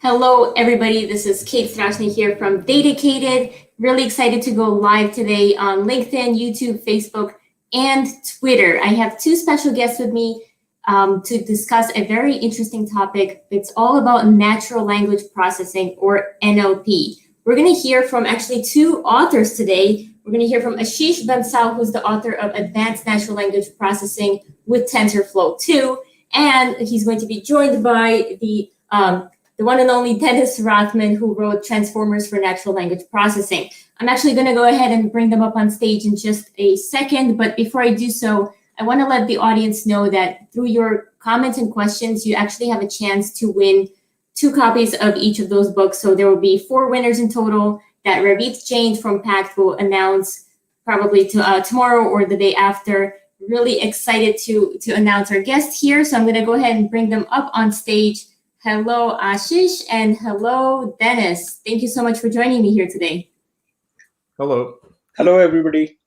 Hello, everybody. This is Kate Strachnyi here from Dedicated. Really excited to go live today on LinkedIn, YouTube, Facebook, and Twitter. I have two special guests with me to discuss a very interesting topic. It's all about natural language processing, or NLP. We're going to hear from actually two authors today. We're going to hear from Ashish Bansal, who's the author of Advanced Natural Language Processing with TensorFlow 2, and he's going to be joined by the one and only Denis Rothman, who wrote Transformers for Natural Language Processing. I'm actually going to go ahead and bring them up on stage in just a second, but before I do so, I want to let the audience know that through your comments and questions, you actually have a chance to win 2 copies of each of those books. So there will be 4 winners in total that Ravith Jain from Packt will announce probably tomorrow or the day after. Really excited to announce our guests here. So I'm going to go ahead and bring them up on stage. Hello, Ashish, and hello, Denis. Thank you so much for joining me here today. Hello. Hello, everybody.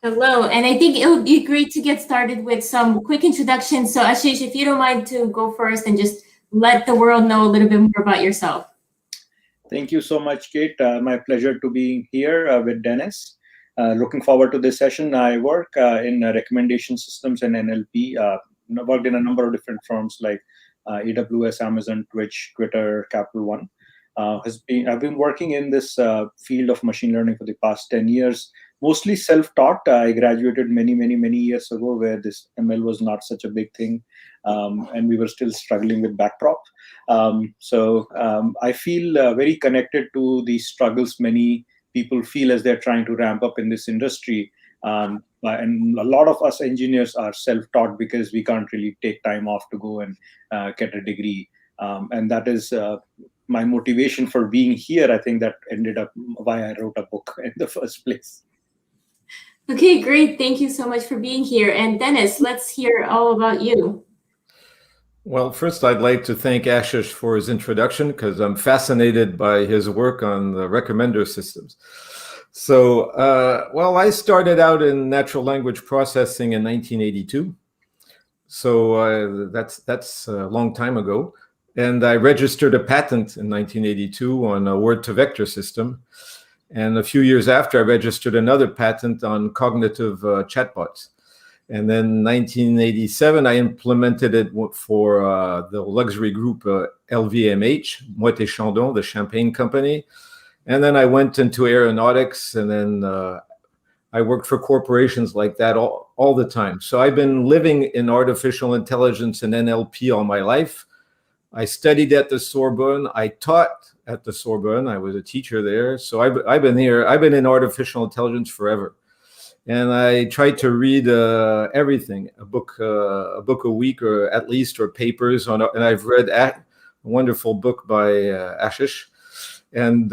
Hello, and I think it would be great to get started with some quick introductions. So Ashish, if you don't mind to go first and just let the world know a little bit more about yourself. Thank you so much, Kate. My pleasure to be here with Denis. Looking forward to this session. I work in recommendation systems and NLP. Worked in a number of different firms like AWS, Amazon, Twitch, Twitter, Capital One. I've been working in this field of machine learning for the past 10 years, mostly self-taught. I graduated many years ago where this ML was not such a big thing, and we were still struggling with backdrop. So I feel very connected to the struggles many people feel as they're trying to ramp up in this industry. And a lot of us engineers are self-taught because we can't really take time off to go and get a degree. And that is my motivation for being here. I think that ended up why I wrote a book in the first place. Okay, great. Thank you so much for being here. And Denis, let's hear all about you. Well, first, I'd like to thank Ashish for his introduction because I'm fascinated by his work on the recommender systems. So, I started out in natural language processing in 1982. So that's a long time ago. And I registered a patent in 1982 on a word-to-vector system. And a few years after, I registered another patent on cognitive chatbots. And then in 1987, I implemented it for the luxury group LVMH, Moët & Chandon, the champagne company. And then I went into aeronautics, and then I worked for corporations like that all the time. So I've been living in artificial intelligence and NLP all my life. I studied at the Sorbonne. I taught at the Sorbonne. I was a teacher there. So I've been here. I've been in artificial intelligence forever. And I try to read everything, a book a week, or at least, or papers on. And I've read a wonderful book by Ashish. And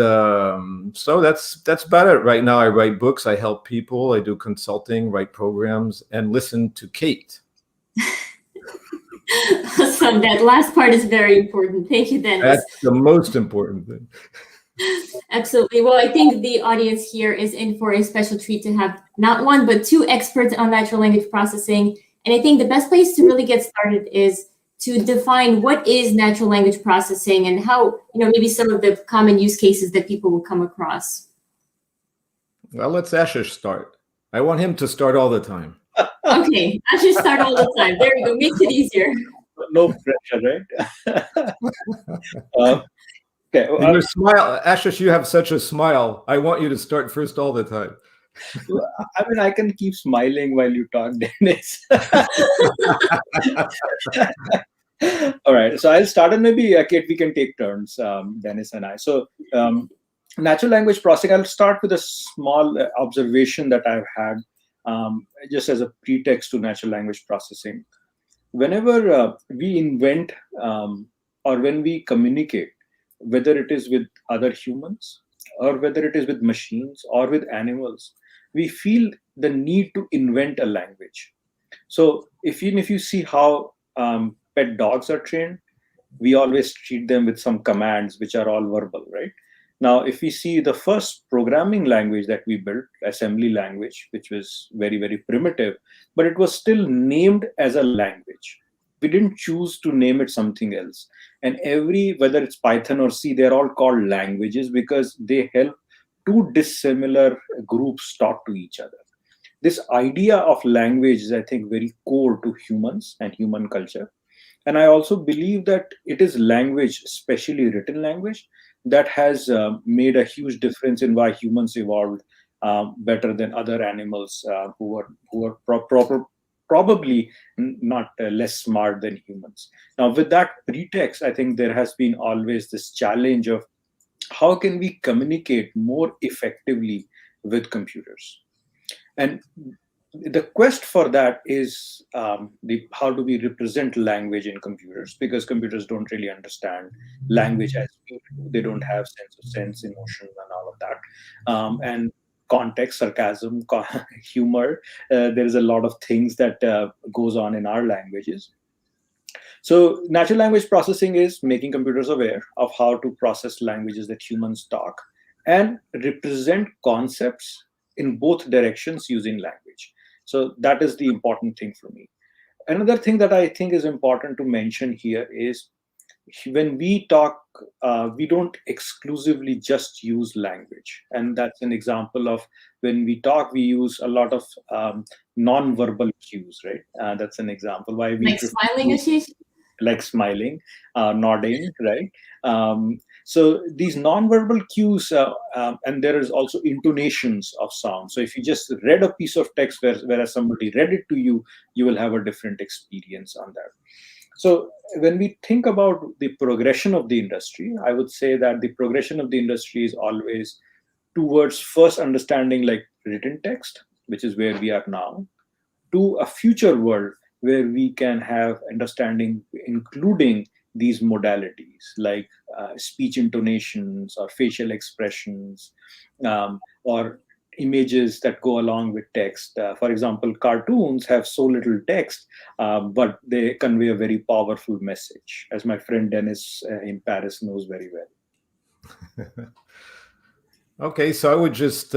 so that's about it. Right now, I write books, I help people, I do consulting, write programs, and listen to Kate. Awesome. That last part is very important. Thank you, Denis. That's the most important thing. Absolutely. Well, I think the audience here is in for a special treat to have not one, but 2 experts on natural language processing. And I think the best place to really get started is to define what is natural language processing and how, maybe some of the common use cases that people will come across. Well, let's Ashish start. I want him to start all the time. Okay, I should start all the time. There we go. Makes it easier. No pressure, right? Okay. Your smile, Ashish, you have such a smile. I want you to start first all the time. I mean, I can keep smiling while you talk, Denis. All right. So I'll start, and maybe Kate, we can take turns, Denis and I. So natural language processing, I'll start with a small observation that I've had just as a pretext to natural language processing. Whenever we invent or when we communicate, whether it is with other humans or whether it is with machines or with animals, we feel the need to invent a language. So even if you see how pet dogs are trained, we always treat them with some commands which are all verbal, right? Now, if we see the first programming language that we built, assembly language, which was very primitive, but it was still named as a language. we didn't choose to name it something else. And whether it's Python or C, they're all called languages because they help two dissimilar groups talk to each other. This idea of language is, I think, very core to humans and human culture. And I also believe that it is language, especially written language, that has made a huge difference in why humans evolved better than other animals who are probably not less smart than humans. Now, with that pretext, I think there has been always this challenge of how can we communicate more effectively with computers? And the quest for that is how do we represent language in computers, because computers don't really understand language as we do. They don't have sense, emotion, and all of that. And context, sarcasm, humor. There is a lot of things that goes on in our languages. So natural language processing is making computers aware of how to process languages that humans talk and represent concepts in both directions using language. So that is the important thing for me. Another thing that I think is important to mention here is when we talk, we don't exclusively just use language. And that's an example of when we talk, we use a lot of non-verbal cues, right? That's an example why we Like smiling, Ashish? like smiling, nodding, right? So these nonverbal cues, and there is also intonations of sound. So if you just read a piece of text, whereas somebody read it to you, you will have a different experience on that. So when we think about the progression of the industry, I would say that the progression of the industry is always towards first understanding like written text, which is where we are now, to a future world where we can have understanding including these modalities like speech intonations or facial expressions, or images that go along with text. For example, cartoons have so little text, but they convey a very powerful message, as my friend Denis in Paris knows very well. Okay, so I would just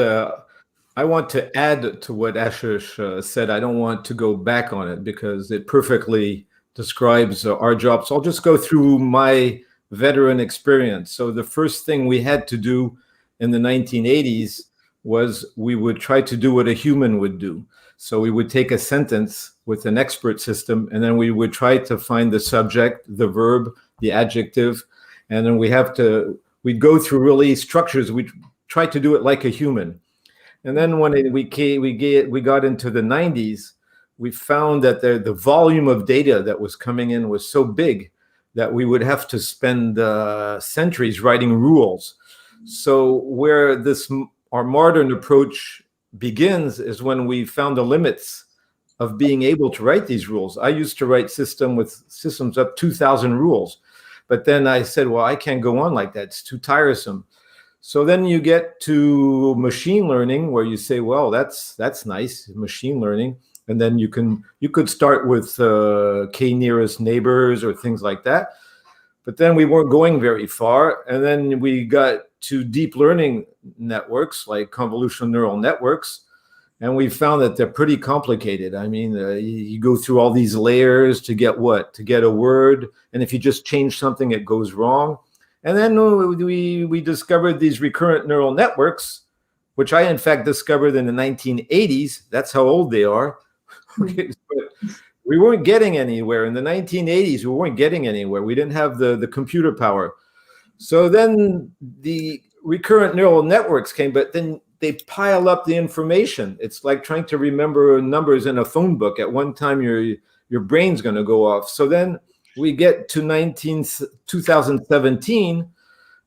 I want to add to what Ashish said. I don't want to go back on it because it perfectly describes our job. So I'll just go through my veteran experience. So the first thing we had to do in the 1980s was we would try to do what a human would do. So we would take a sentence with an expert system, and then we would try to find the subject, the verb, the adjective, and then we'd go through really structures. We try to do it like a human. And then when we got into the 90s, we found that the volume of data that was coming in was so big that we would have to spend centuries writing rules. So where our modern approach begins is when we found the limits of being able to write these rules. I used to write systems up 2,000 rules, but then I said, well, I can't go on like that. It's too tiresome. So then you get to machine learning, where you say, well, that's nice, machine learning. And then you could start with k nearest neighbors or things like that. But then we weren't going very far. And then we got to deep learning networks like convolutional neural networks. And we found that they're pretty complicated. I mean, you go through all these layers to get what? To get a word. And if you just change something, it goes wrong. And then we discovered these recurrent neural networks, which I, in fact, discovered in the 1980s. That's how old they are. Okay, but we weren't getting anywhere. In the 1980s, we weren't getting anywhere. We didn't have the computer power. So then the recurrent neural networks came, but then they pile up the information. It's like trying to remember numbers in a phone book. At one time, your brain's going to go off. So then we get to 2017,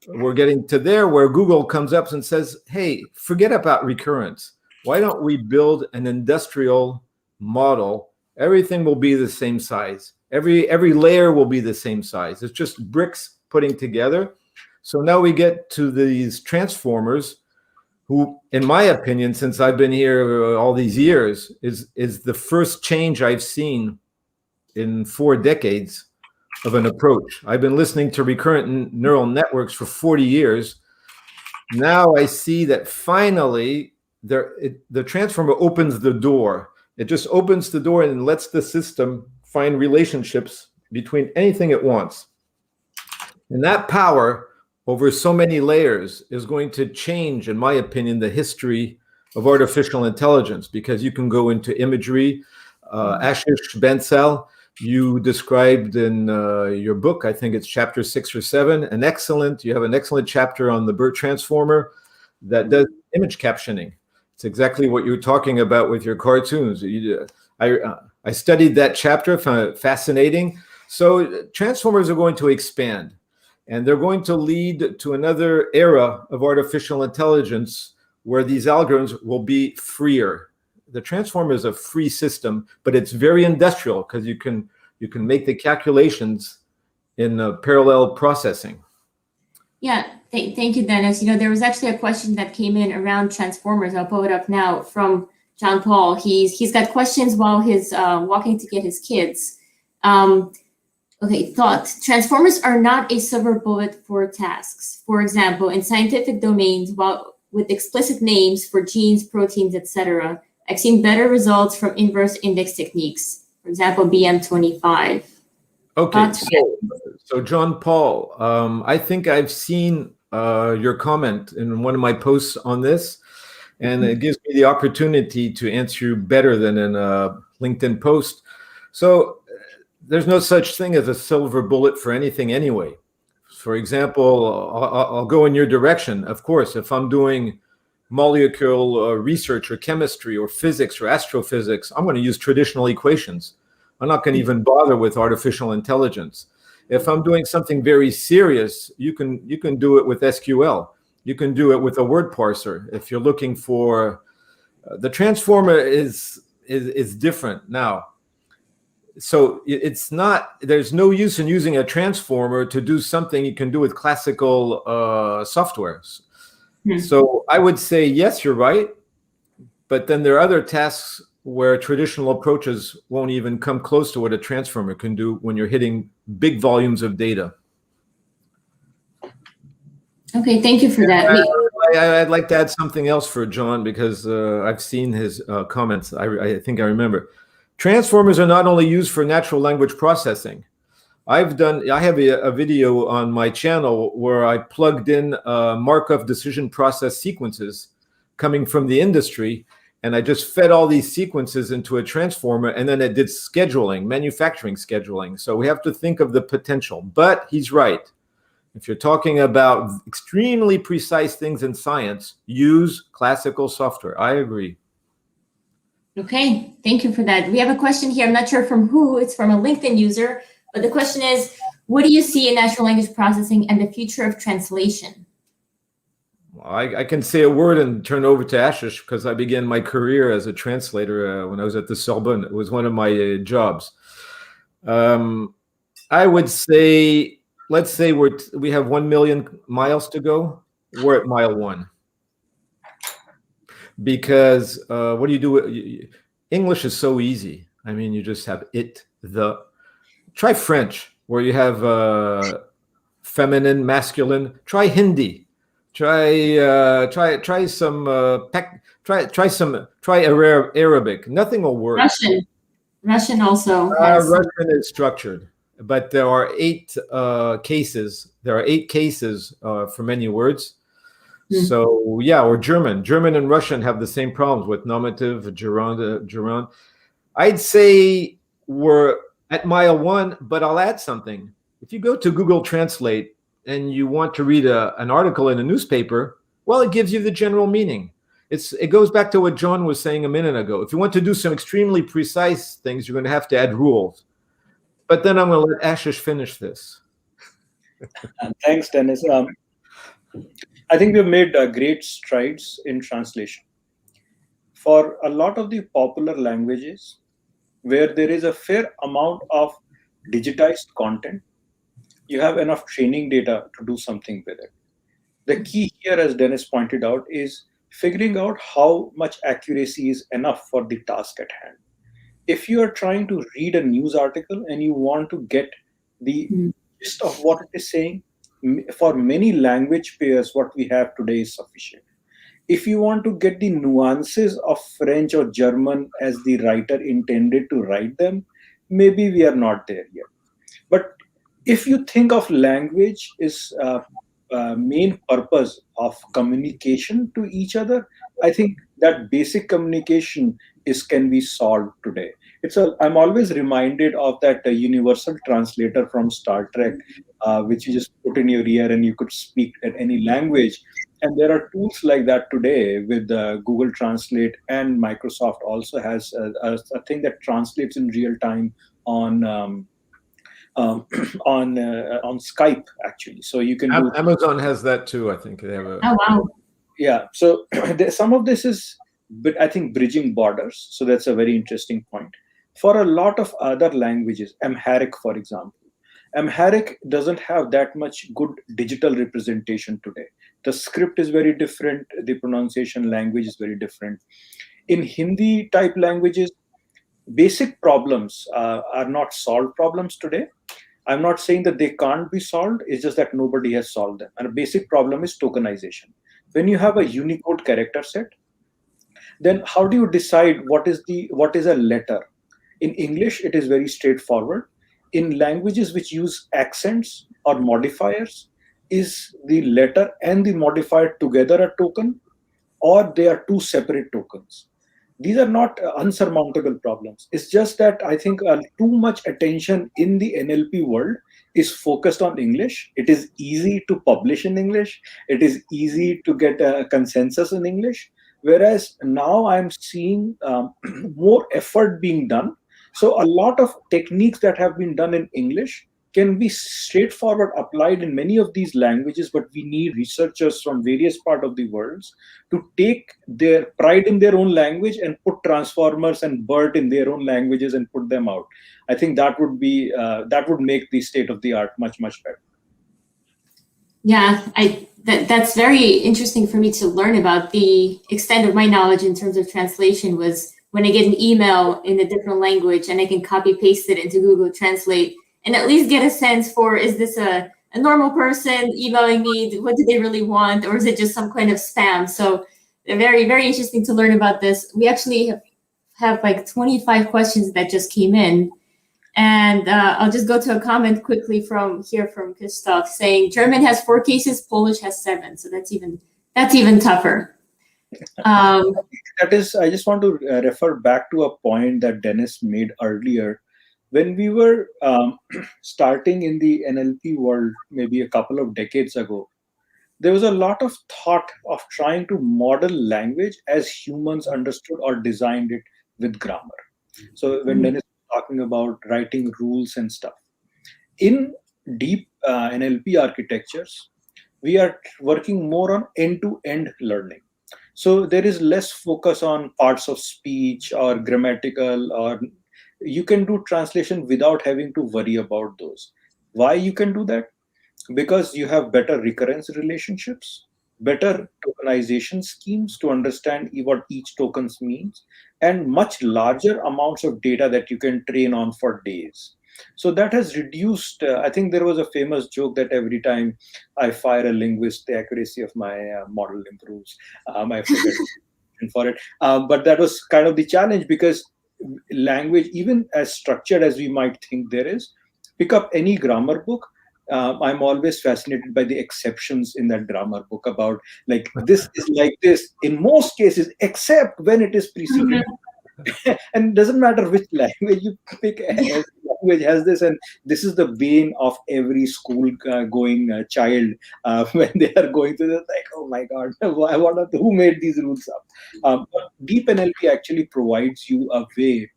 we're getting to there where Google comes up and says, hey, forget about recurrence. Why don't we build an industrial model? Everything will be the same size. Every layer will be the same size. It's just bricks putting together. So now we get to these transformers, who, in my opinion, since I've been here all these years, is the first change I've seen in 4 decades of an approach. I've been listening to recurrent neural networks for 40 years. Now I see that finally the transformer opens the door. It just opens the door and lets the system find relationships between anything it wants. And that power over so many layers is going to change, in my opinion, the history of artificial intelligence, because you can go into imagery. Ashish Bansal, you described in your book, I think it's chapter 6 or 7, you have an excellent chapter on the BERT transformer that does image captioning. It's exactly what you're talking about with your cartoons. I studied that chapter, found it fascinating. So transformers are going to expand, and they're going to lead to another era of artificial intelligence where these algorithms will be freer. The transformer is a free system, but it's very industrial because you can make the calculations in parallel processing. Yeah, thank you, Dennis. There was actually a question that came in around transformers. I'll pull it up now from John Paul. He's got questions while he's walking to get his kids. Okay, thought. Transformers are not a silver bullet for tasks. For example, in scientific domains, while with explicit names for genes, proteins, etc., I've seen better results from inverse index techniques. For example, BM25. Okay, so John Paul, I think I've seen your comment in one of my posts on this, and it gives me the opportunity to answer you better than in a LinkedIn post. So there's no such thing as a silver bullet for anything anyway. For example, I'll go in your direction. Of course, if I'm doing molecular research or chemistry or physics or astrophysics, I'm going to use traditional equations. I'm not going to even bother with artificial intelligence. If I'm doing something very serious, you can do it with SQL. You can do it with a word parser. If you're looking for the transformer is different now. So it's not, there's no use in using a transformer to do something you can do with classical softwares. So I would say, yes, you're right. But then there are other tasks where traditional approaches won't even come close to what a transformer can do when you're hitting big volumes of data. Okay, thank you for that. I'd like to add something else for John, because I've seen his comments. I think I remember. Transformers are not only used for natural language processing. I have a video on my channel where I plugged in Markov decision process sequences coming from the industry, and I just fed all these sequences into a transformer, and then it did scheduling, manufacturing scheduling. So we have to think of the potential. But he's right. If you're talking about extremely precise things in science, use classical software. I agree. Okay, thank you for that. We have a question here. I'm not sure from who. It's from a LinkedIn user. But the question is, what do you see in natural language processing and the future of translation? Well, I can say a word and turn over to Ashish, because I began my career as a translator when I was at the Sorbonne. It was one of my jobs. I would say, let's say we have 1 million miles to go. We're at mile 1. Because what do you do? English is so easy. I mean, you just have it, the. Try French, where you have feminine, masculine. Try Hindi. Try some Arabic. Nothing will work. Russian also. Russian is structured, but there are 8 cases. There are 8 cases for many words. So yeah, or German. German and Russian have the same problems with nominative, gerund. I'd say we're at mile 1, but I'll add something. If you go to Google Translate and you want to read an article in a newspaper, well, it gives you the general meaning. It goes back to what John was saying a minute ago. If you want to do some extremely precise things, you're going to have to add rules. But then I'm going to let Ashish finish this. Thanks, Dennis. I think we've made great strides in translation. For a lot of the popular languages, where there is a fair amount of digitized content, you have enough training data to do something with it. The key here, as Dennis pointed out, is figuring out how much accuracy is enough for the task at hand. If you are trying to read a news article and you want to get the gist of what it is saying, for many language pairs, what we have today is sufficient. If you want to get the nuances of French or German as the writer intended to write them, maybe we are not there yet. But if you think of language is main purpose of communication to each other, I think that basic communication can be solved today. I'm always reminded of that universal translator from Star Trek, which you just put in your ear and you could speak at any language. And there are tools like that today with Google Translate, and Microsoft also has a thing that translates in real time on um, on Skype actually. So you can do Amazon has that too. I think they have a. Oh, wow. yeah. So some of this is, but I think bridging borders. So that's a very interesting point. For a lot of other languages, Amharic, for example, Amharic doesn't have that much good digital representation today. The script is very different. The pronunciation language is very different. In Hindi type languages, basic problems are not solved problems today. I'm not saying that they can't be solved. It's just that nobody has solved them. And a basic problem is tokenization. When you have a Unicode character set, then how do you decide what is a letter? In English, it is very straightforward. In languages which use accents or modifiers, is the letter and the modifier together a token, or they are two separate tokens? These are not unsurmountable problems. It's just that I think too much attention in the NLP world is focused on English. It is easy to publish in English. It is easy to get a consensus in English. Whereas now I'm seeing more effort being done. So a lot of techniques that have been done in English can be straightforward applied in many of these languages, but we need researchers from various parts of the world to take their pride in their own language and put transformers and BERT in their own languages and put them out. I think that would make the state of the art much better. Yeah, that's very interesting for me to learn about. The extent of my knowledge in terms of translation was when I get an email in a different language and I can copy paste it into Google Translate and at least get a sense for, is this a normal person emailing me? What do they really want? Or is it just some kind of spam? So very, very interesting to learn about this. We actually have like 25 questions that just came in. And I'll just go to a comment quickly from Christoph saying German has 4 cases, Polish has 7. So that's even tougher. That is, I just want to refer back to a point that Denis made earlier. When we were starting in the NLP world, maybe a couple of decades ago, there was a lot of thought of trying to model language as humans understood or designed it with grammar. So when Denis was talking about writing rules and stuff, in deep NLP architectures, we are working more on end-to-end learning. So there is less focus on parts of speech or grammatical, or you can do translation without having to worry about those. Why you can do that? Because you have better recurrence relationships, better tokenization schemes to understand what each token means, and much larger amounts of data that you can train on for days. So that has reduced, I think there was a famous joke that every time I fire a linguist, the accuracy of my model improves. I forget for it. But that was kind of the challenge, because language, even as structured as we might think there is, pick up any grammar book. I'm always fascinated by the exceptions in that grammar book about, like, this is like this in most cases, except when it is preceded. And it doesn't matter which language you pick, every language has this, and this is the bane of every school going child when they are going through this, like, oh my god, who made these rules up? Deep NLP actually provides you a way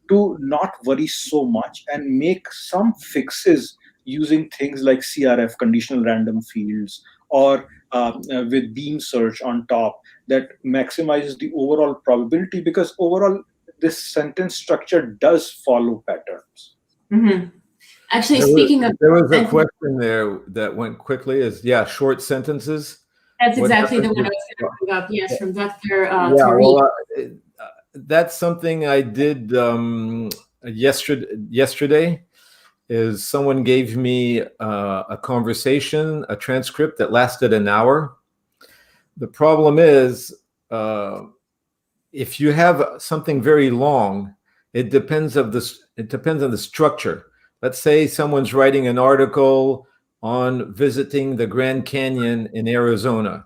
to not worry so much and make some fixes using things like CRF, conditional random fields, or with beam search on top, that maximizes the overall probability, because overall this sentence structure does follow patterns. Actually, there was a question there that went quickly. Short sentences. That's exactly the one I was going to bring up. Yes, from Dr. Tariq. That's something I did yesterday. Is someone gave me a conversation, a transcript that lasted an hour. The problem is, if you have something very long, It depends on the structure. Let's say someone's writing an article on visiting the Grand Canyon in Arizona.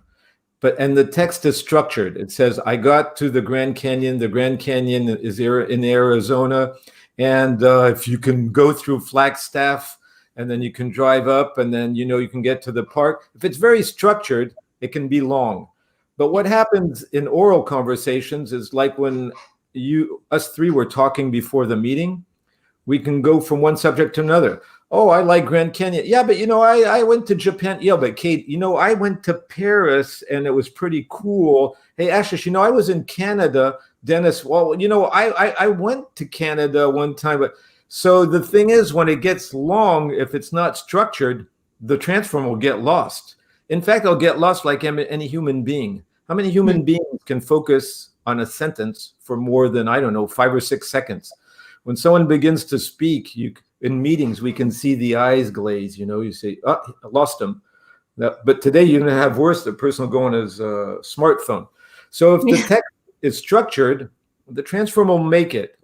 And the text is structured. It says, I got to the Grand Canyon. The Grand Canyon is in Arizona. And if you can go through Flagstaff, and then you can drive up, and then, you can get to the park. If it's very structured, it can be long. But what happens in oral conversations is like when us three were talking before the meeting, we can go from one subject to another. Oh, I like Grand Canyon. Yeah, but I went to Japan. Yeah, but Kate, I went to Paris and it was pretty cool. Hey, Ashish, I was in Canada. Dennis, well, I went to Canada one time. But so the thing is, when it gets long, if it's not structured, the transform will get lost. In fact, it'll get lost like any human being. How many human beings can focus on a sentence for more than, 5 or 6 seconds? When someone begins to speak, in meetings, we can see the eyes glaze. You say, oh, I lost him. But today, you're going to have worse. The person will go on his smartphone. So if the text is structured, the transform will make it.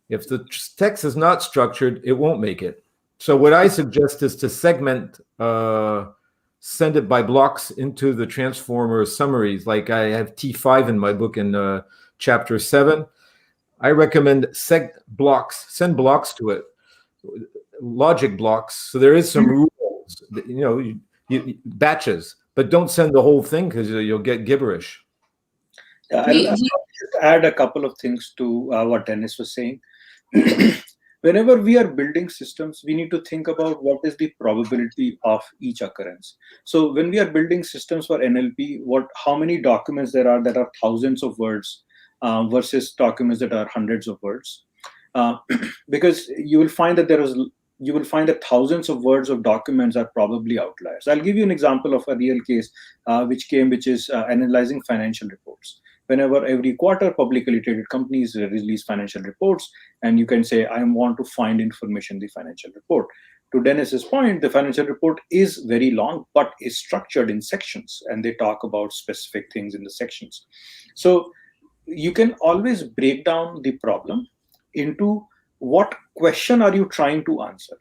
If the text is not structured, it won't make it. So what I suggest is to segment, send it by blocks into the transformer summaries. Like I have T5 in my book in chapter 7. I recommend send blocks to it, logic blocks. So there is some rules, batches, but don't send the whole thing because you'll get gibberish. I'll just add a couple of things to what Dennis was saying. Whenever we are building systems, we need to think about what is the probability of each occurrence. So when we are building systems for NLP, how many documents there are that are thousands of words versus documents that are hundreds of words, because you will find that thousands of words of documents are probably outliers. I'll give you an example of a real case which is analyzing financial reports. Whenever every quarter publicly traded companies release financial reports, and you can say, I want to find information in the financial report. To Dennis's point, the financial report is very long, but is structured in sections, and they talk about specific things in the sections. So you can always break down the problem into what question are you trying to answer.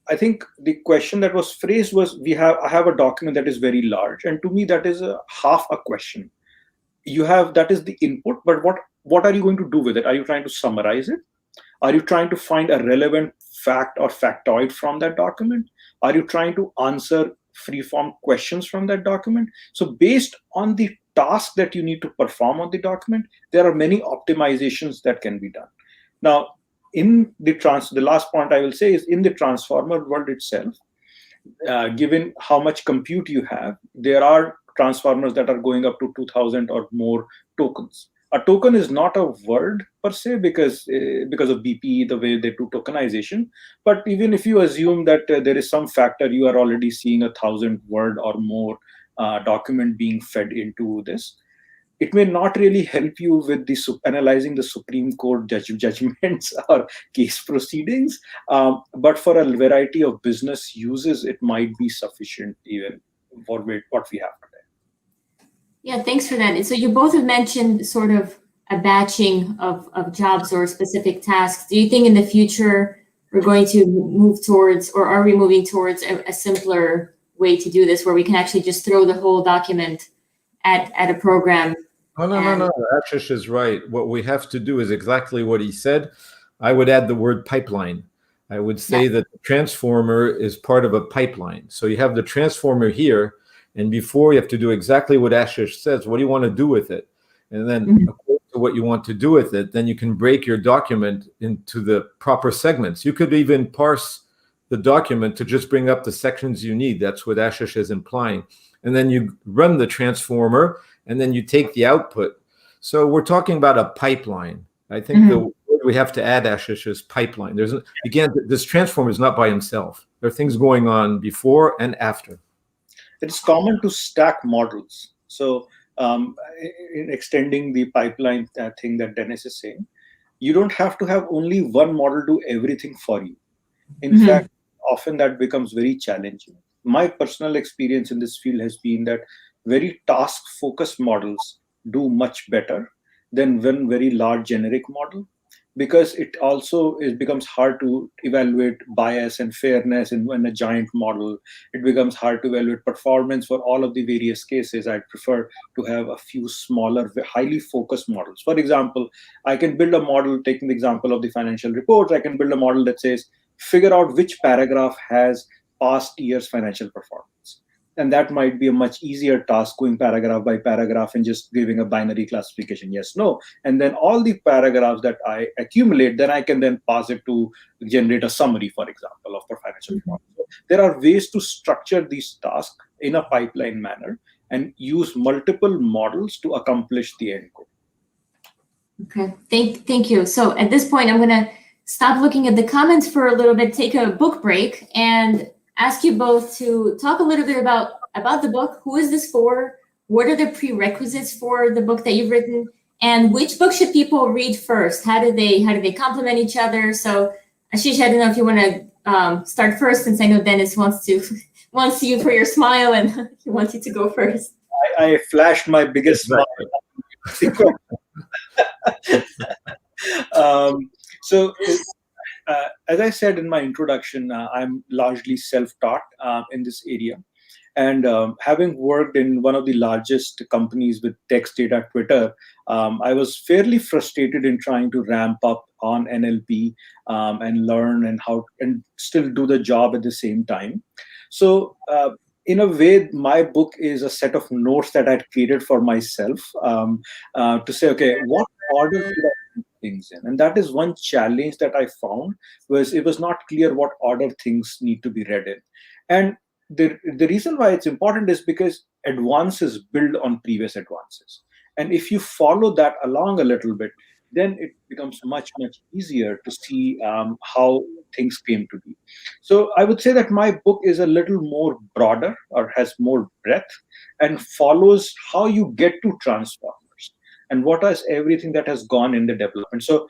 I think the question that was phrased was, I have a document that is very large, and to me that is half a question. That is the input, but what are you going to do with it? Are you trying to summarize it? Are you trying to find a relevant fact or factoid from that document? Are you trying to answer free-form questions from that document? So based on the task that you need to perform on the document, there are many optimizations that can be done. Now, in the last point I will say is, in the transformer world itself, given how much compute you have, there are transformers that are going up to 2,000 or more tokens. A token is not a word per se because of BPE, the way they do tokenization. But even if you assume that there is some factor, you are already seeing 1,000 word or more document being fed into this. It may not really help you with analyzing the Supreme Court judgments or case proceedings, but for a variety of business uses, it might be sufficient even for what we have today. Yeah, thanks for that. And so you both have mentioned sort of a batching of jobs or specific tasks. Do you think in the future we're going to move towards, or are we moving towards a simpler way to do this, where we can actually just throw the whole document at a program? No. Ashish is right. What we have to do is exactly what he said. I would add the word pipeline. I would say that the transformer is part of a pipeline. So you have the transformer here, and before you have to do exactly what Ashish says. What do you want to do with it? And then according to what you want to do with it, then you can break your document into the proper segments. You could even parse the document to just bring up the sections you need. That's what Ashish is implying. And then you run the transformer, and then you take the output. So we're talking about a pipeline. I think the word we have to add, Ashish, is pipeline. This transformer is not by himself. There are things going on before and after. It's common to stack models. So in extending the pipeline thing that Dennis is saying, you don't have to have only one model do everything for you. In fact, often that becomes very challenging. My personal experience in this field has been that very task-focused models do much better than one very large generic model, because it becomes hard to evaluate bias and fairness in a giant model. It becomes hard to evaluate performance for all of the various cases. I prefer to have a few smaller, highly focused models. For example, I can build a model, taking the example of the financial reports, I can build a model that says, figure out which paragraph has past year's financial performance. And that might be a much easier task, going paragraph by paragraph and just giving a binary classification, yes, no. And then all the paragraphs that I accumulate, then I can then pass it to generate a summary, for example, of the financial performance. So there are ways to structure these tasks in a pipeline manner and use multiple models to accomplish the end goal. Okay, thank you. So at this point, I'm going to stop looking at the comments for a little bit, take a book break, and ask you both to talk a little bit about the book. Who is this for? What are the prerequisites for the book that you've written? And which book should people read first? How do they complement each other? So Ashish, I don't know if you want to start first, since I know Dennis wants you for your smile and he wants you to go first. I flashed my biggest smile. So as I said in my introduction, I'm largely self-taught in this area. And having worked in one of the largest companies with text data, Twitter, I was fairly frustrated in trying to ramp up on NLP and learn and still do the job at the same time. So in a way, my book is a set of notes that I'd created for myself to say, okay, what order should I put things in? And that is one challenge that I found, was it was not clear what order things need to be read in. And the reason why it's important is because advances build on previous advances. And if you follow that along a little bit, then it becomes much, much easier to see how things came to be. So I would say that my book is a little more broader, or has more breadth, and follows how you get to transformers and what is everything that has gone in the development. So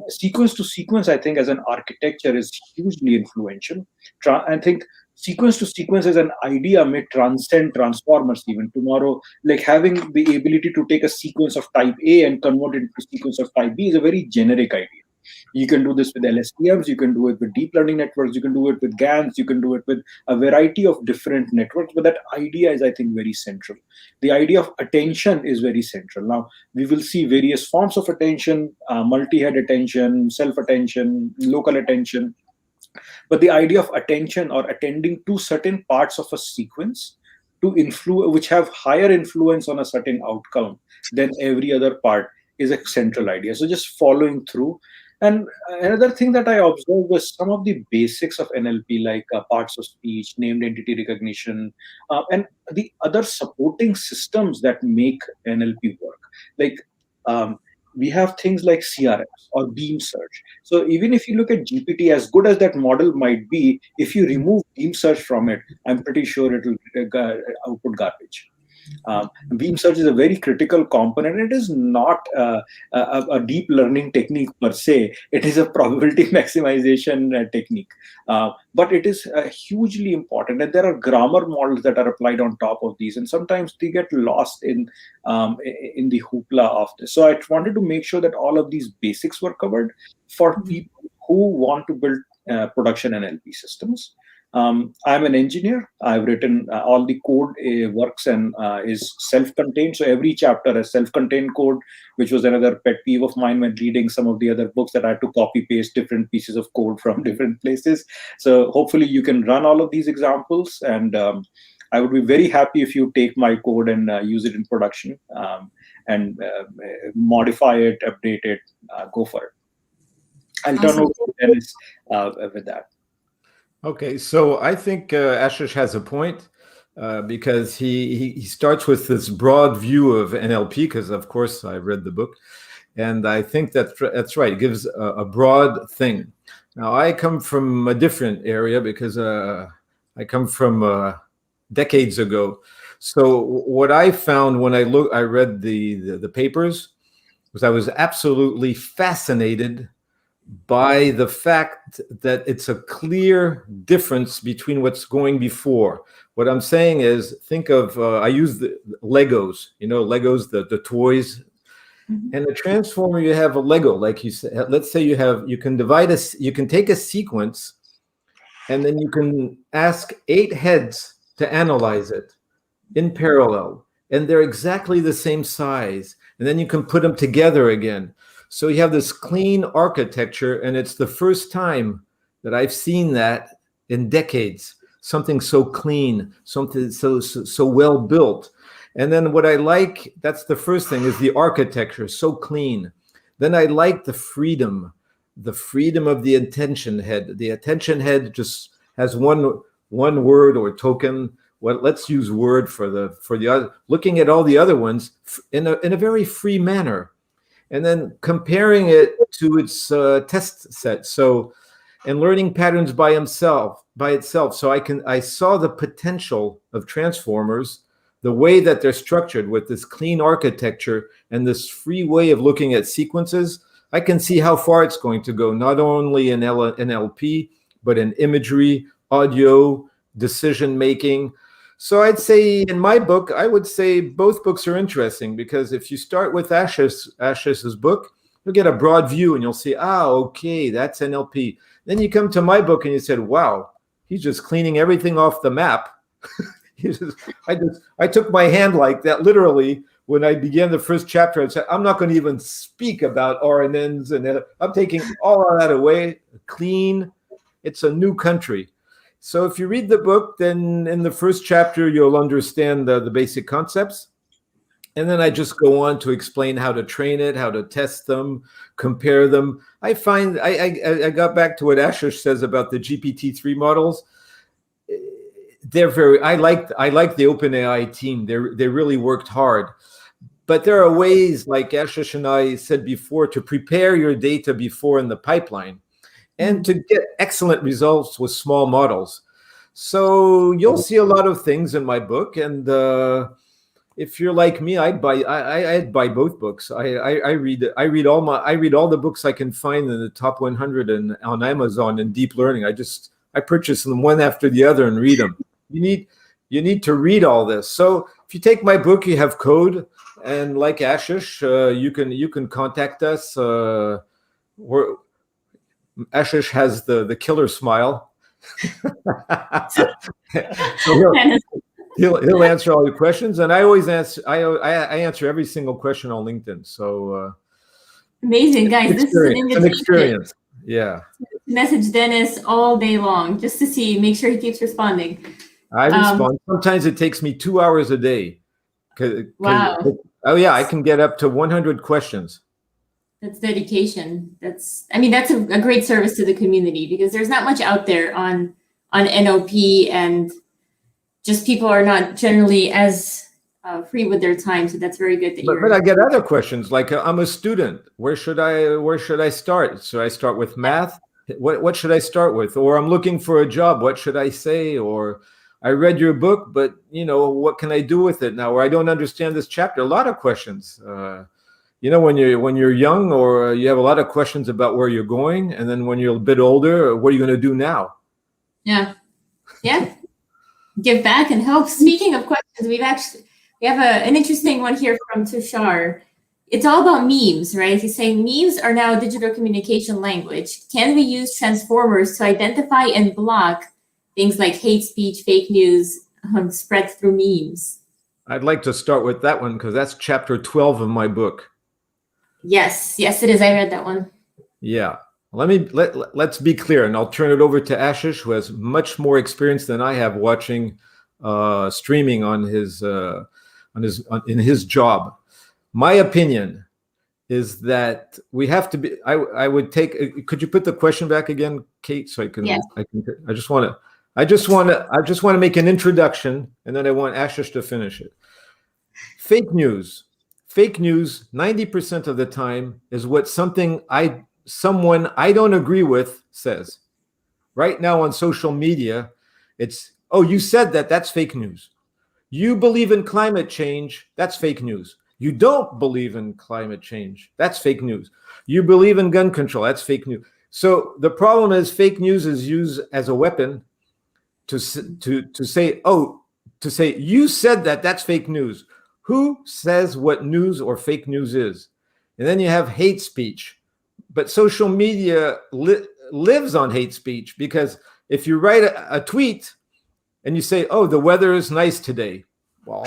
sequence to sequence, I think, as an architecture is hugely influential. I think sequence to sequence as an idea may transcend transformers even tomorrow. Like having the ability to take a sequence of type A and convert it into a sequence of type B is a very generic idea. You can do this with LSTMs, you can do it with deep learning networks, you can do it with GANs, you can do it with a variety of different networks, but that idea is, I think, very central. The idea of attention is very central. Now, we will see various forms of attention, multi-head attention, self-attention, local attention. But the idea of attention, or attending to certain parts of a sequence to influence, which have higher influence on a certain outcome than every other part, is a central idea. So just following through. And another thing that I observed was some of the basics of NLP, like parts of speech, named entity recognition, and the other supporting systems that make NLP work. Like we have things like CRMs or beam search. So even if you look at GPT, as good as that model might be, if you remove beam search from it, I'm pretty sure it will output garbage. Beam search is a very critical component. It is not a deep learning technique per se. It is a probability maximization technique. But it is hugely important. And there are grammar models that are applied on top of these. And sometimes they get lost in the hoopla of this. So I wanted to make sure that all of these basics were covered for people who want to build production NLP systems. I'm an engineer. I've written all the code works and is self-contained. So every chapter has self-contained code, which was another pet peeve of mine when reading some of the other books, that I had to copy paste different pieces of code from different places. So hopefully you can run all of these examples, and I would be very happy if you take my code and use it in production and modify it, update it, go for it. I'll turn over to Dennis with that. Okay, so I think Ashish has a point because he starts with this broad view of NLP, because of course I read the book, and I think that's right. It gives a broad thing. Now I come from a different area because I come from decades ago. So what I found when I read the papers was I was absolutely fascinated by the fact that it's a clear difference between what's going before. What I'm saying is, think of, I use the Legos, Legos, the toys. And the transformer, you have a Lego, like you said. Let's say you can take a sequence, and then you can ask 8 heads to analyze it in parallel, and they're exactly the same size. And then you can put them together again. So you have this clean architecture, and it's the first time that I've seen that in decades. Something so clean, something so well built. And then what I like, that's the first thing, is the architecture, so clean. Then I like the freedom of the attention head. The attention head just has one word or token. Let's use word for the other, looking at all the other ones in a very free manner, and then comparing it to its test set. So, and learning patterns by itself. So I saw the potential of transformers, the way that they're structured with this clean architecture and this free way of looking at sequences. I can see how far it's going to go, not only in NLP, but in imagery, audio, decision making. So I'd say in my book, I would say both books are interesting, because if you start with Ashish's book, you'll get a broad view and you'll see, okay, that's NLP. Then you come to my book and you said, wow, he's just cleaning everything off the map. I took my hand like that, literally, when I began the first chapter. I said, I'm not going to even speak about RNNs, and I'm taking all of that away. Clean. It's a new country. So if you read the book, then in the first chapter, you'll understand the basic concepts. And then I just go on to explain how to train it, how to test them, compare them. I find I got back to what Ashish says about the GPT-3 models. They're I like the OpenAI team. They really worked hard. But there are ways, like Ashish and I said before, to prepare your data before in the pipeline, and to get excellent results with small models. So you'll see a lot of things in my book, and if you're like me, I'd buy both books. I read all the books I can find in the top 100 on Amazon in deep learning. I purchase them one after the other and read them. You need to read all this. So if you take my book, you have code, and like Ashish, you can contact us. Ashish has the killer smile. So he'll answer all your questions, and I always answer. I answer every single question on LinkedIn. So amazing, guys! This is an experience. Yeah. Message Dennis all day long just to make sure he keeps responding. I respond. Sometimes it takes me 2 hours a day. Wow. Oh yeah, I can get up to 100 questions. That's dedication. That's a great service to the community, because there's not much out there on NLP, and just people are not generally as free with their time. So that's very good that But I get other questions, like I'm a student. Where should I start? Should I start with math? What should I start with? Or I'm looking for a job. What should I say? Or I read your book, but what can I do with it now? Or I don't understand this chapter. A lot of questions. When you're young, or you have a lot of questions about where you're going, and then when you're a bit older, what are you going to do now? Yeah. Give back and help. Speaking of questions, we have an interesting one here from Tushar. It's all about memes, right? He's saying memes are now a digital communication language. Can we use transformers to identify and block things like hate speech, fake news, spread through memes? I'd like to start with that one, because that's chapter 12 of my book. Yes, it is. I read that one. Yeah. Let's be clear, and I'll turn it over to Ashish, who has much more experience than I have watching streaming in his job. My opinion is that we have to be. I would take. Could you put the question back again, Kate, so I can? Yes. I just want to make an introduction, and then I want Ashish to finish it. Fake news. 90% of the time is what someone I don't agree with says. Right now on social media, it's, you said that's fake news. You believe in climate change, that's fake news. You don't believe in climate change, that's fake news. You believe in gun control, that's fake news. So the problem is fake news is used as a weapon to say you said that's fake news. Who says what news or fake news is? And then you have hate speech. But social media lives on hate speech, because if you write a tweet and you say, oh, the weather is nice today, well,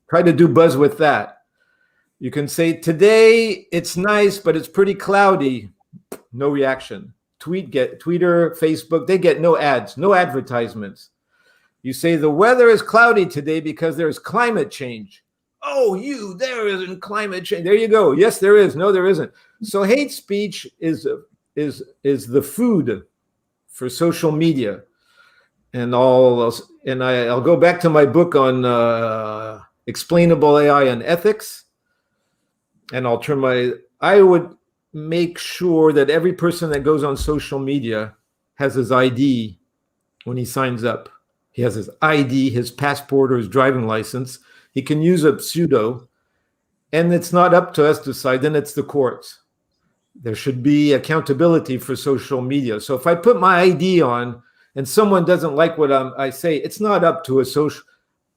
try to do buzz with that. You can say, today it's nice, but it's pretty cloudy. No reaction. Twitter, Facebook, they get no ads, no advertisements. You say the weather is cloudy today because there's climate change. Oh, there isn't climate change. There you go. Yes, there is. No, there isn't. So hate speech is the food for social media. And I'll go back to my book on explainable AI and ethics. And I would make sure that every person that goes on social media has his ID when he signs up. He has his ID, his passport, or his driving license. He can use a pseudo, and it's not up to us to decide, then it's the courts. There should be accountability for social media. So if I put my ID on and someone doesn't like what I say, it's not up to a social.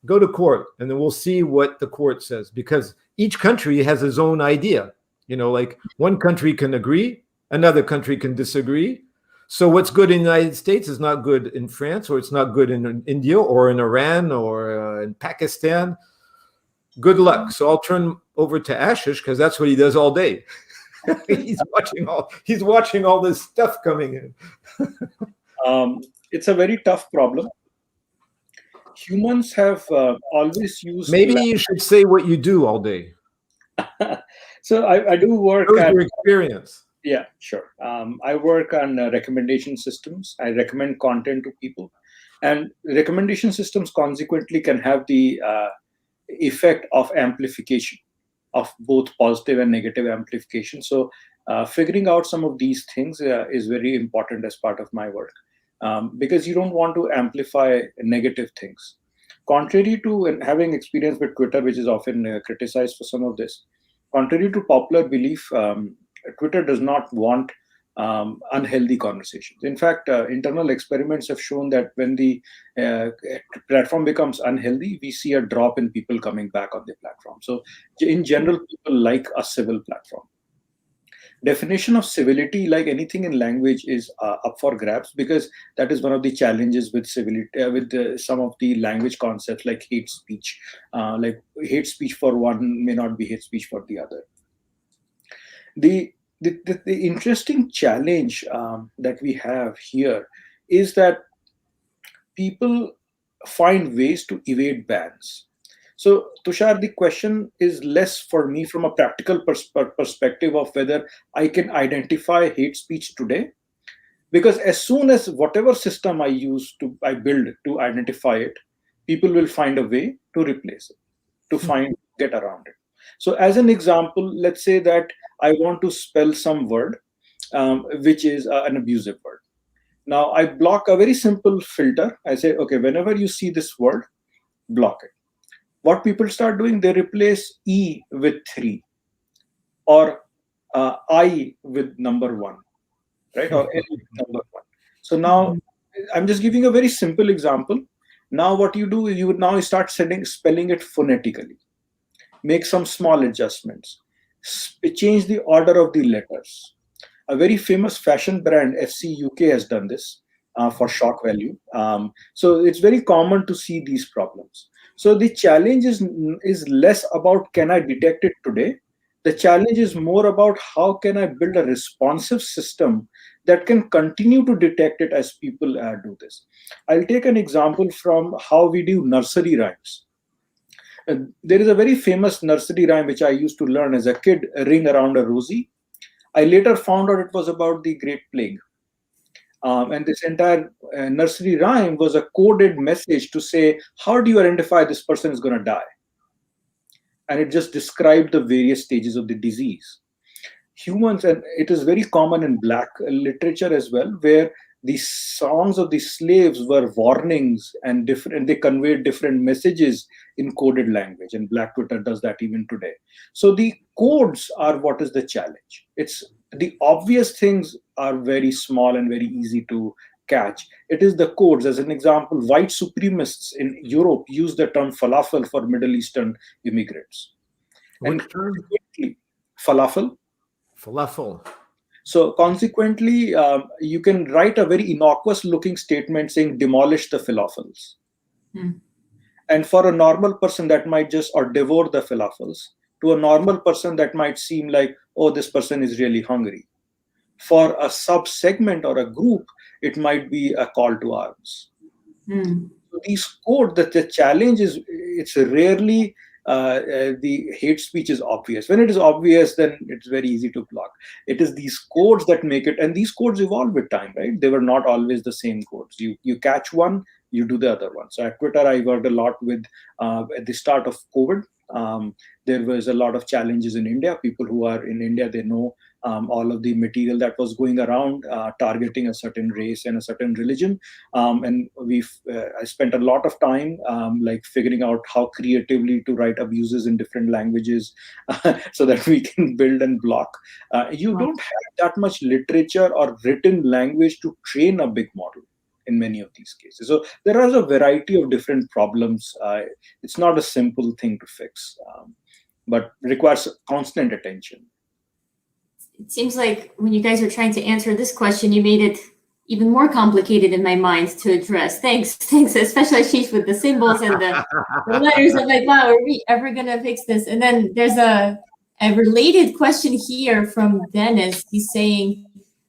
Go to court, and then we'll see what the court says, because each country has its own idea. Like one country can agree, another country can disagree. So what's good in the United States is not good in France, or it's not good in India, or in Iran, or in Pakistan. Good luck. So I'll turn over to Ashish, because that's what he does all day. he's watching all this stuff coming in. It's a very tough problem. Humans have always used. Maybe you should say what you do all day. So I do work. What's your experience? Yeah, sure. I work on recommendation systems. I recommend content to people, and recommendation systems consequently can have the effect of amplification, of both positive and negative amplification. So figuring out some of these things is very important as part of my work, because you don't want to amplify negative things. Contrary to having experience with Twitter, which is often criticized for some of this, contrary to popular belief, Twitter does not want unhealthy conversations. In fact, internal experiments have shown that when the platform becomes unhealthy, we see a drop in people coming back on the platform. So in general, people like a civil platform. Definition of civility, like anything in language, is up for grabs, because that is one of the challenges with civility, with some of the language concepts like hate speech. Like hate speech for one may not be hate speech for the other. The interesting challenge that we have here is that people find ways to evade bans. So, Tushar, the question is less for me from a practical perspective of whether I can identify hate speech today, because as soon as whatever system I build to identify it, people will find a way to replace it, to get around it. So, as an example, let's say that I want to spell some word, which is an abusive word. Now, I block a very simple filter. I say, okay, whenever you see this word, block it. What people start doing, they replace E with 3, or I with number 1, right? Or L with number 1. So now I'm just giving a very simple example. Now what you do is you would now start spelling it phonetically, make some small adjustments, change the order of the letters. A very famous fashion brand, FC UK, has done this for shock value. So it's very common to see these problems. So the challenge is less about can I detect it today. The challenge is more about how can I build a responsive system that can continue to detect it as people do this. I'll take an example from how we do nursery rhymes. There is a very famous nursery rhyme which I used to learn as a kid, Ring Around a Rosie. I later found out it was about the Great Plague. And this entire nursery rhyme was a coded message to say, how do you identify this person is going to die? And it just described the various stages of the disease. Humans, and it is very common in Black literature as well, where the songs of the slaves were warnings and they conveyed different messages in coded language. And Black Twitter does that even today. So the codes are what is the challenge. It's the obvious things are very small and very easy to catch. It is the codes. As an example, white supremacists in Europe use the term falafel for Middle Eastern immigrants. And falafel, Falafel. So consequently, you can write a very innocuous looking statement saying demolish the falafels. And for a normal person that might just, or devour the falafels. To a normal person that might seem like, oh, this person is really hungry. For a sub-segment or a group, it might be a call to arms. So these code, the challenge is it's rarely the hate speech is obvious. When it is obvious, then it's very easy to block. It is these codes that make it, and these codes evolve with time, right? They were not always the same codes. You catch one, you do the other one. So at Twitter, I worked a lot with at the start of COVID. There was a lot of challenges in India. People who are in India, they know all of the material that was going around targeting a certain race and a certain religion. And I spent a lot of time like figuring out how creatively to write abuses in different languages so that we can build and block. You don't have that much literature or written language to train a big model in many of these cases. So there is a variety of different problems. It's not a simple thing to fix, but requires constant attention. It seems like when you guys were trying to answer this question, you made it even more complicated in my mind to address. Thanks, especially Ashish with the symbols and the letters. I'm like, wow, are we ever gonna fix this? And then there's a related question here from Dennis. He's saying,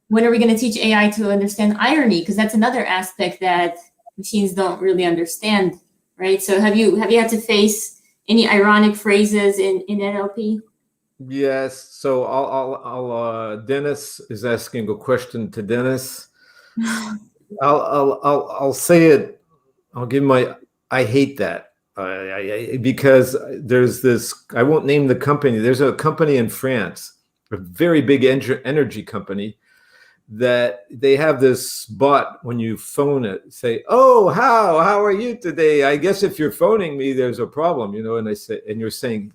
when are we going to teach AI to understand irony? Because that's another aspect that machines don't really understand, right? So have you had to face any ironic phrases in NLP? Yes. So I'll Dennis is asking a question to Dennis. I'll say it. I'll give I hate that because there's this. I won't name the company. There's a company in France, a very big energy company, that they have this bot when you phone it, say, "Oh, how are you today? I guess if you're phoning me, there's a problem, you know." And I say, and you're saying,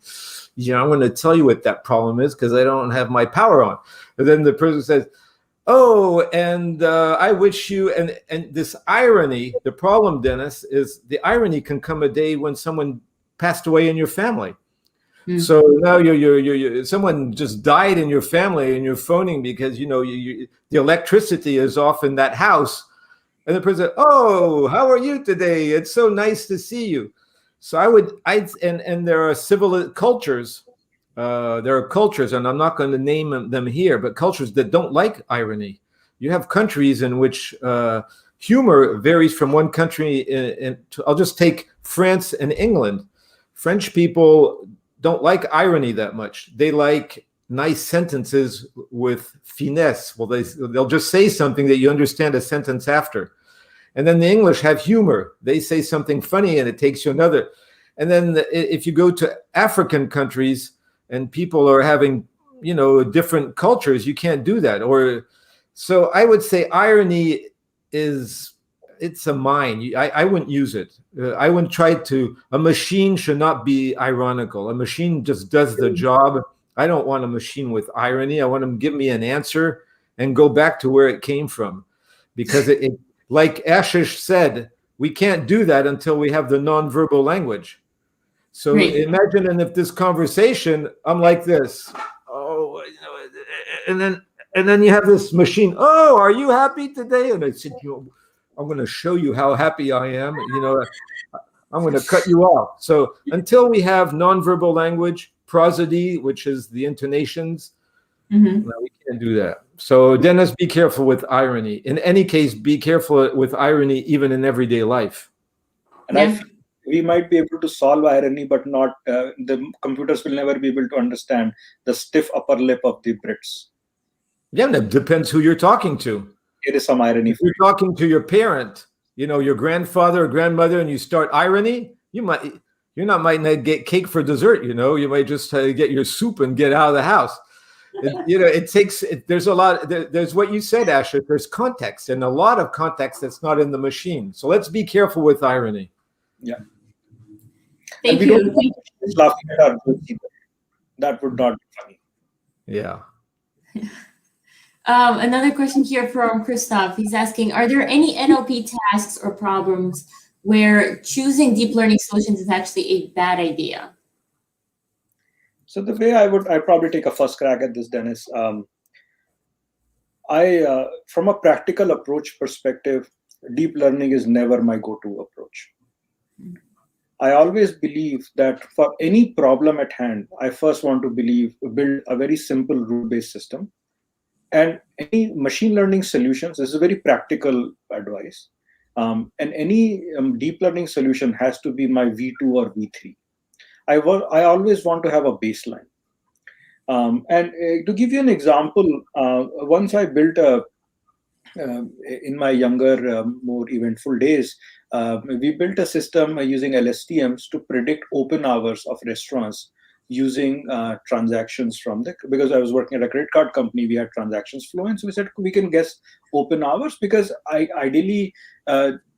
"Yeah, I'm going to tell you what that problem is because I don't have my power on." And then the person says, "Oh, and I wish you," and this irony. The problem, Dennis, is the irony can come a day when someone passed away in your family. So now you're someone just died in your family and you're phoning because the electricity is off in that house, and the person, "Oh, how are you today? It's so nice to see you." So and there are civil cultures, and I'm not going to name them here, but cultures that don't like irony. You have countries in which humor varies from one country. I'll just take France and England. French people don't like irony that much. They like nice sentences with finesse. Well, they'll just say something that you understand a sentence after. And then the English have humor. They say something funny and it takes you another. And then if you go to African countries and people are having, different cultures, you can't do that. So I would say irony it's a mine. I wouldn't use it. I wouldn't try to. A machine should not be ironical. A machine just does the job. I don't want a machine with irony. I want them to give me an answer and go back to where it came from. Because it like Ashish said, we can't do that until we have the nonverbal language. So imagine, and if this conversation, I'm like this, oh, and then you have this machine. "Oh, are you happy today?" And I said, "I'm going to show you how happy I am. I'm going to cut you off." So until we have nonverbal language, prosody, which is the intonations, we can't do that. So Dennis, be careful with irony. In any case, be careful with irony, even in everyday life. And I feel we might be able to solve irony, but not the computers will never be able to understand the stiff upper lip of the Brits. Yeah, that depends who you're talking to. It is some irony. If you're talking to your parent, your grandfather or grandmother, and you start irony, you might not get cake for dessert. You might just get your soup and get out of the house. There's a lot. There's what you said, Ashish. There's context, and a lot of context that's not in the machine. So let's be careful with irony. Yeah. Thank you. Laughing at our jokes either. That would not be funny. Yeah. Another question here from Christoph. He's asking, are there any NLP tasks or problems where choosing deep learning solutions is actually a bad idea? So the way I'd probably take a first crack at this, Dennis. From a practical approach perspective, deep learning is never my go-to approach. I always believe that for any problem at hand, I first want to build a very simple rule-based system. And any machine learning solutions, this is a very practical advice. And any deep learning solution has to be my V2 or V3. I always want to have a baseline. To give you an example, once I built in my younger, more eventful days, we built a system using LSTMs to predict open hours of restaurants using transactions because I was working at a credit card company, we had transactions flowing. So we said we can guess open hours because ideally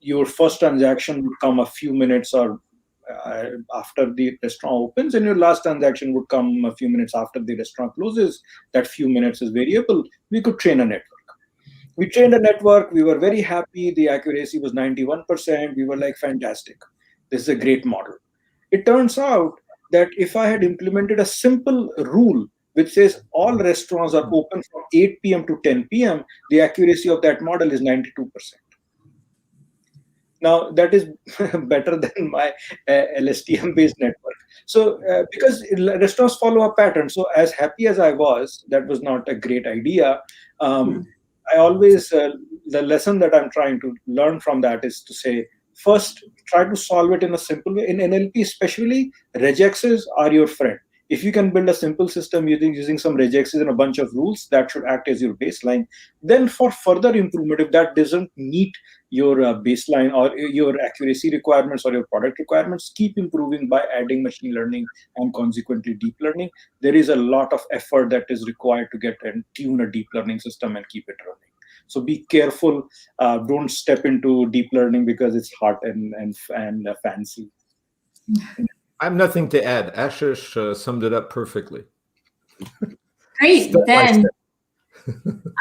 your first transaction would come a few minutes or after the restaurant opens, and your last transaction would come a few minutes after the restaurant closes. That few minutes is variable. We could train a network. We trained a network. We were very happy. The accuracy was 91%. We were like, fantastic. This is a great model. It turns out that if I had implemented a simple rule which says all restaurants are open from 8 p.m. to 10 p.m., the accuracy of that model is 92%. Now, that is better than my LSTM-based network. So because restaurants follow a pattern, so as happy as I was, that was not a great idea. I always, the lesson that I'm trying to learn from that is to say, first, try to solve it in a simple way. In NLP especially, regexes are your friend. If you can build a simple system using some regexes and a bunch of rules, that should act as your baseline. Then for further improvement, if that doesn't meet your baseline or your accuracy requirements or your product requirements, keep improving by adding machine learning and consequently deep learning. There is a lot of effort that is required to get and tune a deep learning system and keep it running. So be careful. Don't step into deep learning because it's hot and fancy. I have nothing to add. Ashish summed it up perfectly. Great. Then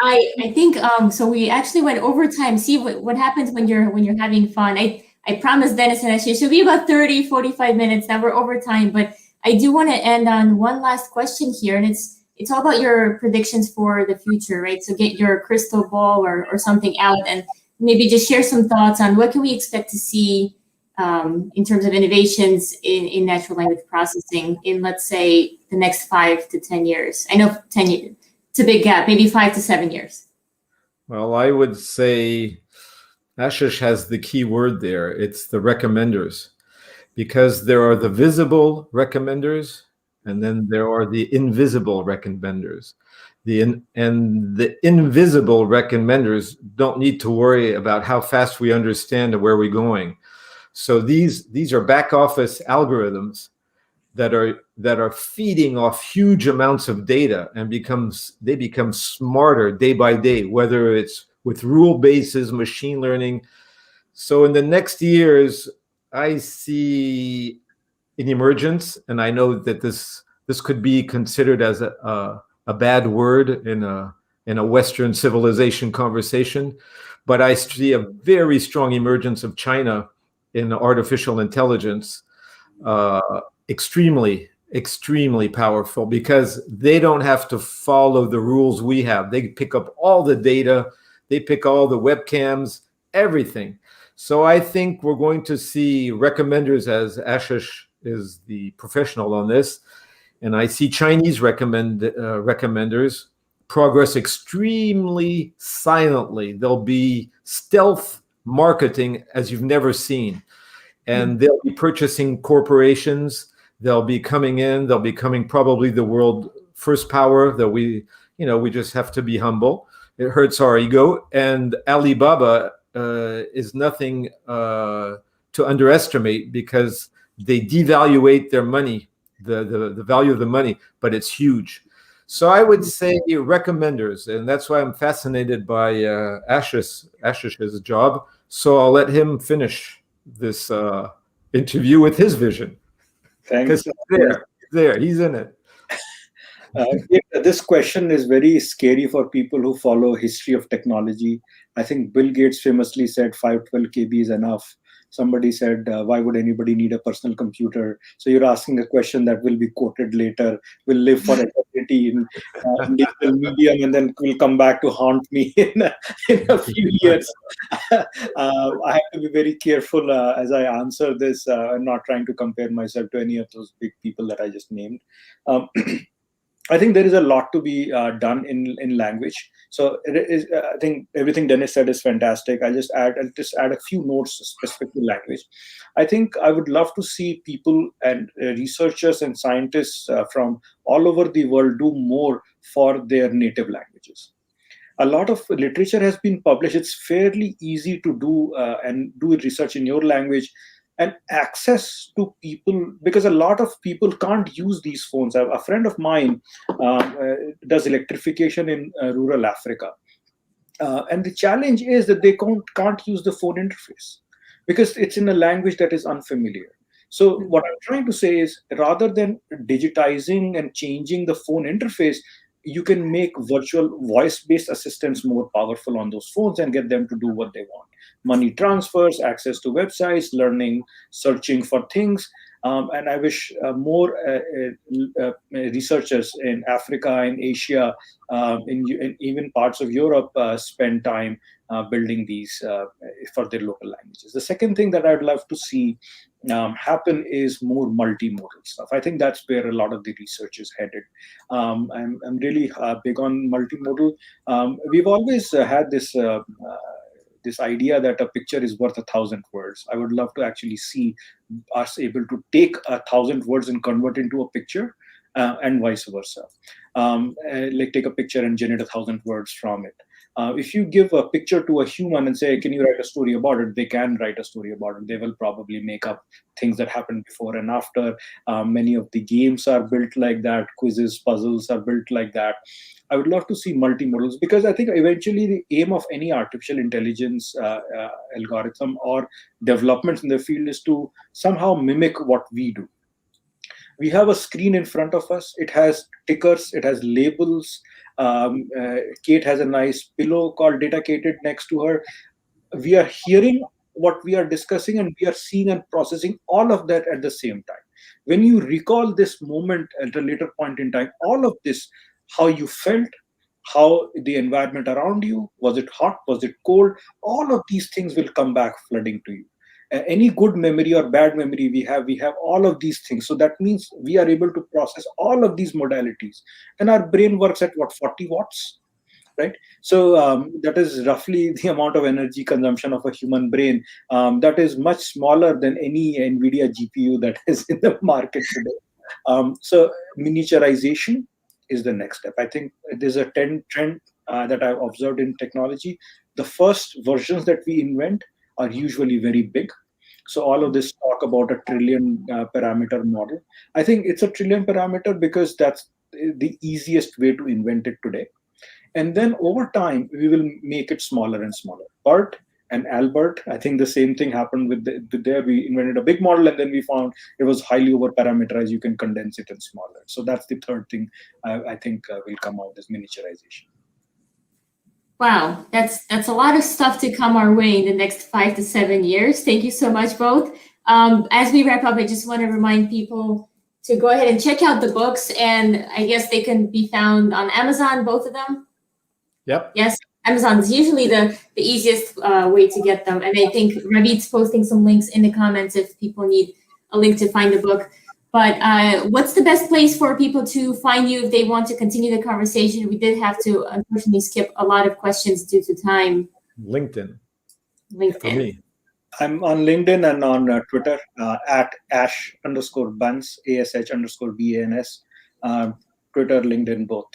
I think so. We actually went overtime. See what happens when you're having fun. I promised Dennis and Ashish it should be about 30, 45 minutes. Now we're overtime, but I do want to end on one last question here, and it's all about your predictions for the future, right? So get your crystal ball or something out, and maybe just share some thoughts on what can we expect to see in terms of innovations in natural language processing in, let's say, the next 5 to 10 years. I know 10 years, it's a big gap, maybe 5 to 7 years. Well, I would say Ashish has the key word there. It's the recommenders, because there are the visible recommenders and then there are the invisible recommenders. The invisible recommenders don't need to worry about how fast we understand and where we're going. So these are back office algorithms that are feeding off huge amounts of data and they become smarter day by day, whether it's with rule bases, machine learning. So in the next years, I see an emergence, and I know that this could be considered as a bad word in a Western civilization conversation, but I see a very strong emergence of China in artificial intelligence, extremely powerful, because they don't have to follow the rules we have. They pick up all the data, they pick all the webcams, everything. So I think we're going to see recommenders, as Ashish is the professional on this, and I see Chinese recommenders progress extremely silently. There'll be stealth marketing as you've never seen, and they'll be purchasing corporations. They'll be coming in. They'll be becoming probably the world first power. That we just have to be humble. It hurts our ego, and Alibaba is nothing to underestimate, because they devaluate their money, the value of the money, but it's huge. So I would say recommenders, and that's why I'm fascinated by Ashish's job. So I'll let him finish this interview with his vision. Thanks. He's in it. This question is very scary for people who follow history of technology. I think Bill Gates famously said 512 KB is enough. Somebody said, why would anybody need a personal computer? So you're asking a question that will be quoted later, will live for eternity in digital medium, and then will come back to haunt me in a few years. I have to be very careful as I answer this. I'm not trying to compare myself to any of those big people that I just named. I think there is a lot to be done in language. So I think everything Denis said is fantastic. I'll just add a few notes specific to language. I think I would love to see people and researchers and scientists from all over the world do more for their native languages. A lot of literature has been published. It's fairly easy to do and do research in your language. And access to people, because a lot of people can't use these phones. A friend of mine does electrification in rural Africa. And the challenge is that they can't use the phone interface because it's in a language that is unfamiliar. So what I'm trying to say is, rather than digitizing and changing the phone interface, you can make virtual voice-based assistants more powerful on those phones and get them to do what they want. Money transfers, access to websites, learning, searching for things. And I wish more researchers in Africa and Asia, in even parts of Europe, spend time building these for their local languages. The second thing that I'd love to see happen is more multimodal stuff. I think that's where a lot of the research is headed. I'm really big on multimodal. We've always had this idea that a picture is worth 1,000 words. I would love to actually see us able to take 1,000 words and convert into a picture, and vice versa. Like take a picture and generate 1,000 words from it. If you give a picture to a human and say, can you write a story about it? They can write a story about it. They will probably make up things that happened before and after. Many of the games are built like that. Quizzes, puzzles are built like that. I would love to see multimodals, because I think eventually the aim of any artificial intelligence algorithm or developments in the field is to somehow mimic what we do. We have a screen in front of us. It has tickers. It has labels. Kate has a nice pillow called Dedicated next to her. We are hearing what we are discussing, and we are seeing and processing all of that at the same time. When you recall this moment at a later point in time, all of this, how you felt, how the environment around you, was it hot, was it cold, all of these things will come back flooding to you. Any good memory or bad memory we have all of these things. So that means we are able to process all of these modalities. And our brain works at what, 40 watts, right? So that is roughly the amount of energy consumption of a human brain. That is much smaller than any NVIDIA GPU that is in the market today. So miniaturization is the next step. I think there's a trend that I've observed in technology. The first versions that we invent are usually very big. So all of this talk about a trillion parameter model, I think it's a trillion parameter because that's the easiest way to invent it today. And then over time, we will make it smaller and smaller. Bert and Albert, I think the same thing happened with there. We invented a big model, and then we found it was highly over parameterized. You can condense it and smaller. So that's the third thing I think will come out, this miniaturization. Wow, that's a lot of stuff to come our way in the next 5 to 7 years. Thank you so much, both. As we wrap up, I just want to remind people to go ahead and check out the books, and I guess they can be found on Amazon, both of them. Yep. Yes, Amazon is usually the easiest way to get them, and I think Ravid's posting some links in the comments if people need a link to find the book. But what's the best place for people to find you if they want to continue the conversation? We did have to, unfortunately, skip a lot of questions due to time. LinkedIn. LinkedIn. For me. I'm on LinkedIn and on Twitter at @Ash_Bans, ASH_BANS. Twitter, LinkedIn, both.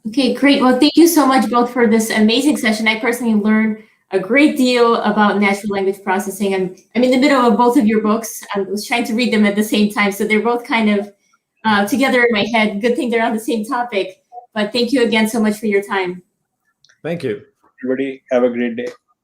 Okay, great. Well, thank you so much both for this amazing session. I personally learned a great deal about natural language processing. I'm in the middle of both of your books. I was trying to read them at the same time, so they're both kind of together in my head. Good thing they're on the same topic. But thank you again so much for your time. Thank you. Everybody, have a great day.